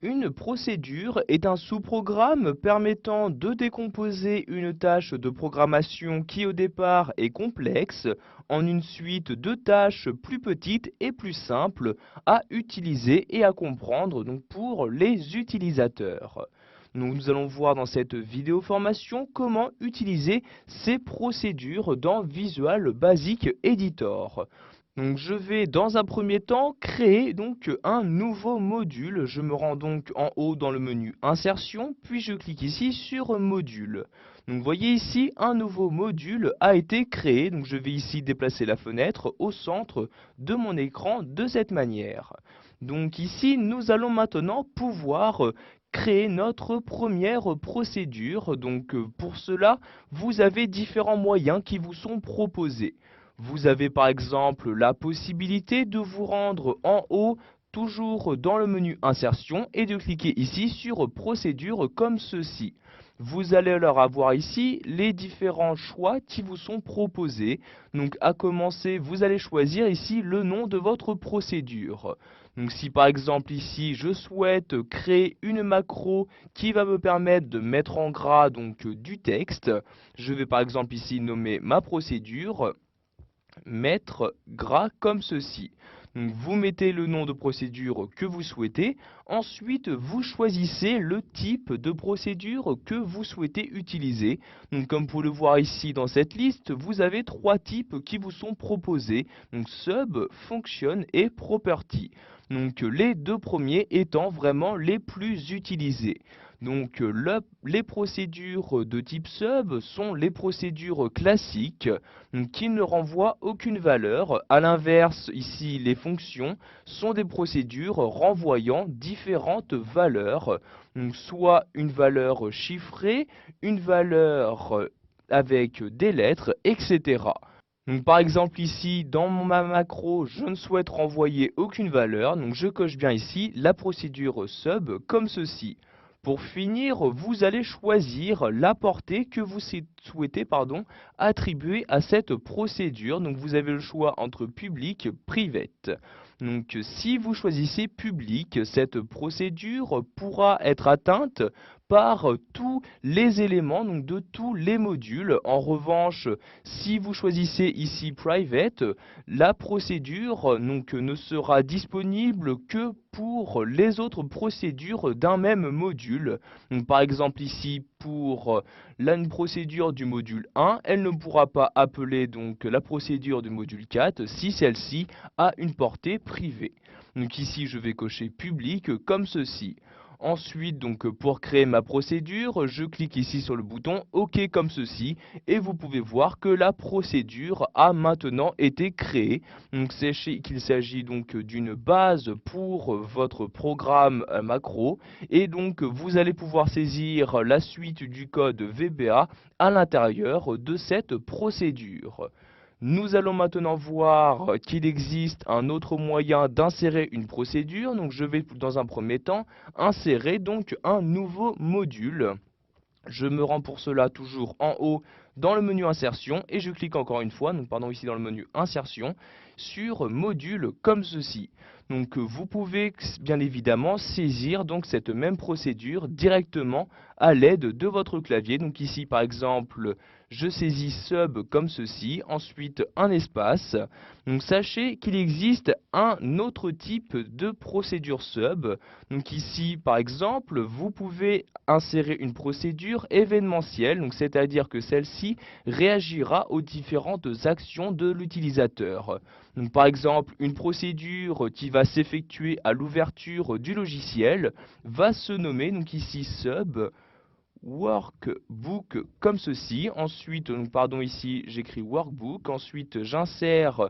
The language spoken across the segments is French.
Une procédure est un sous-programme permettant de décomposer une tâche de programmation qui au départ est complexe en une suite de tâches plus petites et plus simples à utiliser et à comprendre donc pour les utilisateurs. Donc, nous allons voir dans cette vidéo formation comment utiliser ces procédures dans Visual Basic Editor. Donc je vais dans un premier temps créer donc un nouveau module. Je me rends donc en haut dans le menu Insertion, puis je clique ici sur Module. Donc vous voyez ici un nouveau module a été créé. Donc je vais ici déplacer la fenêtre au centre de mon écran de cette manière. Donc ici nous allons maintenant pouvoir créer notre première procédure. Donc pour cela, vous avez différents moyens qui vous sont proposés. Vous avez par exemple la possibilité de vous rendre en haut, toujours dans le menu Insertion, et de cliquer ici sur Procédure comme ceci. Vous allez alors avoir ici les différents choix qui vous sont proposés. Donc à commencer, vous allez choisir ici le nom de votre procédure. Donc si par exemple ici je souhaite créer une macro qui va me permettre de mettre en gras donc du texte, je vais par exemple ici nommer ma procédure mettre gras comme ceci. Donc, vous mettez le nom de procédure que vous souhaitez. Ensuite, vous choisissez le type de procédure que vous souhaitez utiliser. Donc, comme vous pouvez le voir ici dans cette liste, vous avez trois types qui vous sont proposés. Donc, Sub, Function et Property. Donc, les deux premiers étant vraiment les plus utilisés. Donc, les procédures de type sub sont les procédures classiques qui ne renvoient aucune valeur. A l'inverse, ici, les fonctions sont des procédures renvoyant différentes valeurs, donc soit une valeur chiffrée, une valeur avec des lettres, etc. Donc, par exemple ici, dans ma macro, je ne souhaite renvoyer aucune valeur, donc je coche bien ici la procédure sub comme ceci. Pour finir, vous allez choisir la portée que vous souhaitez attribuer à cette procédure. Donc vous avez le choix entre public et private. Donc si vous choisissez public, cette procédure pourra être atteinte par tous les éléments donc de tous les modules. En revanche, si vous choisissez ici private, la procédure donc ne sera disponible que pour les autres procédures d'un même module. Donc, par exemple ici pour la procédure du module 1, elle ne pourra pas appeler donc la procédure du module 4 si celle-ci a une portée privée. Donc ici je vais cocher public comme ceci. Ensuite, donc, pour créer ma procédure, je clique ici sur le bouton OK comme ceci et vous pouvez voir que la procédure a maintenant été créée. Donc, sachez qu'il s'agit donc d'une base pour votre programme macro et donc vous allez pouvoir saisir la suite du code VBA à l'intérieur de cette procédure. Nous allons maintenant voir qu'il existe un autre moyen d'insérer une procédure. Donc je vais dans un premier temps insérer donc un nouveau module. Je me rends pour cela toujours en haut dans le menu insertion et je clique encore une fois, ici dans le menu insertion, sur module comme ceci. Donc vous pouvez bien évidemment saisir donc cette même procédure directement à l'aide de votre clavier. Donc ici par exemple, je saisis sub comme ceci, ensuite un espace. Donc sachez qu'il existe un autre type de procédure sub. Donc ici par exemple, vous pouvez insérer une procédure événementielle, donc c'est-à-dire que celle-ci réagira aux différentes actions de l'utilisateur. Donc par exemple, une procédure qui va s'effectuer à l'ouverture du logiciel va se nommer donc ici sub workbook comme ceci. Ensuite, ici j'écris workbook. Ensuite, j'insère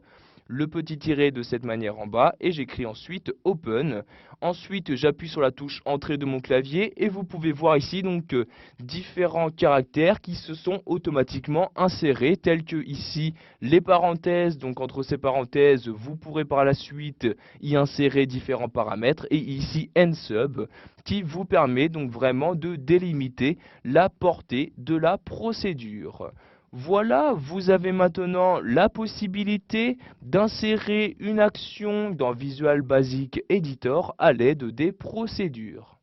le petit tiret de cette manière en bas et j'écris ensuite open. Ensuite, j'appuie sur la touche entrée de mon clavier et vous pouvez voir ici donc différents caractères qui se sont automatiquement insérés tels que ici les parenthèses. Donc entre ces parenthèses, vous pourrez par la suite y insérer différents paramètres et ici nsub qui vous permet donc vraiment de délimiter la portée de la procédure. Voilà, vous avez maintenant la possibilité d'insérer une action dans Visual Basic Editor à l'aide des procédures.